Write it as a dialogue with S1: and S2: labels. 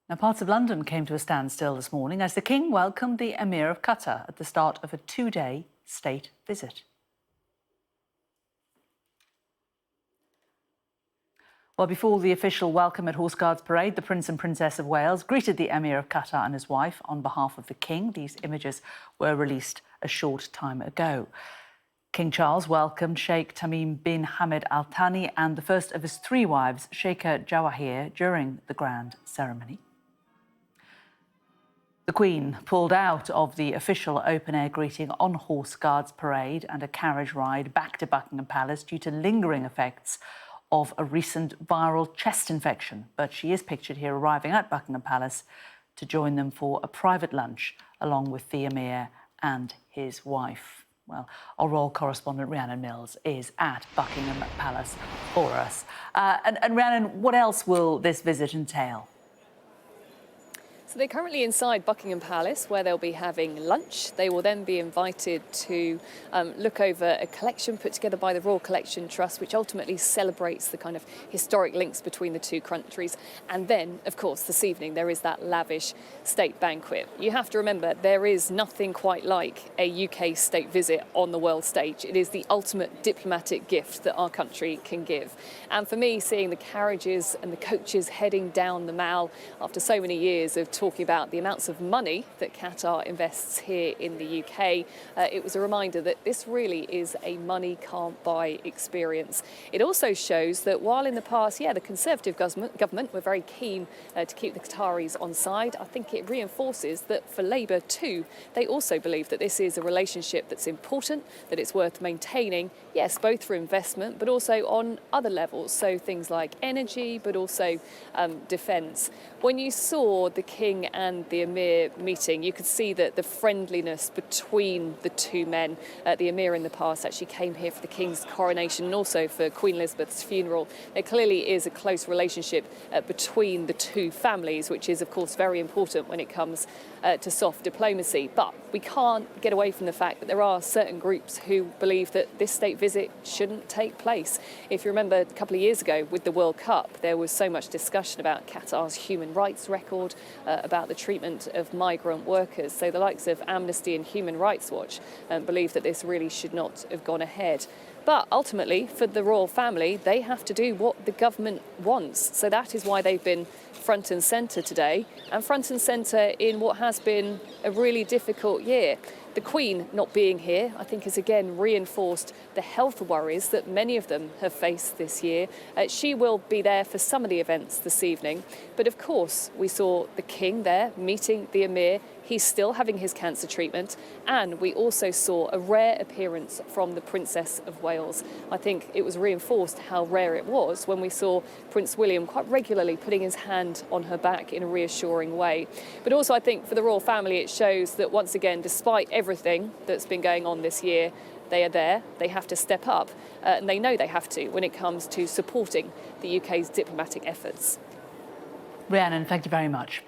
S1: Now, parts of London came to a standstill this morning as the King welcomed the Emir of Qatar at the start of a two-day state visit. Well, before the official welcome at Horse Guards Parade, the Prince and Princess of Wales greeted the Emir of Qatar and his wife on behalf of the King. These images were released a short time ago. King Charles welcomed Sheikh Tamim bin Hamad Al Thani and the first of his three wives, Sheikha Jawahir, during the grand ceremony. The Queen pulled out of the official open-air greeting on Horse Guards Parade and a carriage ride back to Buckingham Palace due to lingering effects of a recent viral chest infection. But she is pictured here arriving at Buckingham Palace to join them for a private lunch along with the Emir and his wife. Well, our royal correspondent Rhiannon Mills is at Buckingham Palace for us. And Rhiannon, what else will this visit entail?
S2: So they're currently inside Buckingham Palace where they'll be having lunch. They will then be invited to look over a collection put together by the Royal Collection Trust, which ultimately celebrates the kind of historic links between the two countries. And then, of course, this evening there is that lavish state banquet. You have to remember there is nothing quite like a UK state visit on the world stage. It is the ultimate diplomatic gift that our country can give. And for me, seeing the carriages and the coaches heading down the Mall after so many years of talking about the amounts of money that Qatar invests here in the UK, it was a reminder that this really is a money can't buy experience. It also shows that while in the past, the Conservative government were very keen to keep the Qataris on side, I think it reinforces that for Labour too, they also believe that this is a relationship that's important, that it's worth maintaining, yes, both for investment, but also on other levels, so things like energy, but also defence. When you saw the King and the Emir meeting, you could see that the friendliness between the two men. The Emir in the past actually came here for the King's coronation and also for Queen Elizabeth's funeral. There clearly is a close relationship between the two families, which is, of course, very important when it comes to soft diplomacy. But we can't get away from the fact that there are certain groups who believe that this state visit shouldn't take place. If you remember a couple of years ago with the World Cup, there was so much discussion about Qatar's human rights record, about the treatment of migrant workers. So the likes of Amnesty and Human Rights Watch believe that this really should not have gone ahead. But ultimately, for the royal family, they have to do what the government wants. So that is why they've been front and centre today, and front and centre in what has been a really difficult year. The Queen not being here, I think, has again reinforced the health worries that many of them have faced this year. She will be there for some of the events this evening. But of course, we saw the King there meeting the Emir. He's still having his cancer treatment. And we also saw a rare appearance from the Princess of Wales. I think it was reinforced how rare it was when we saw Prince William quite regularly putting his hand on her back in a reassuring way. But also, I think for the royal family, it shows that once again, despite everything that's been going on this year, they are there, they have to step up, and they know they have to when it comes to supporting the UK's diplomatic efforts.
S1: Rhiannon, thank you very much.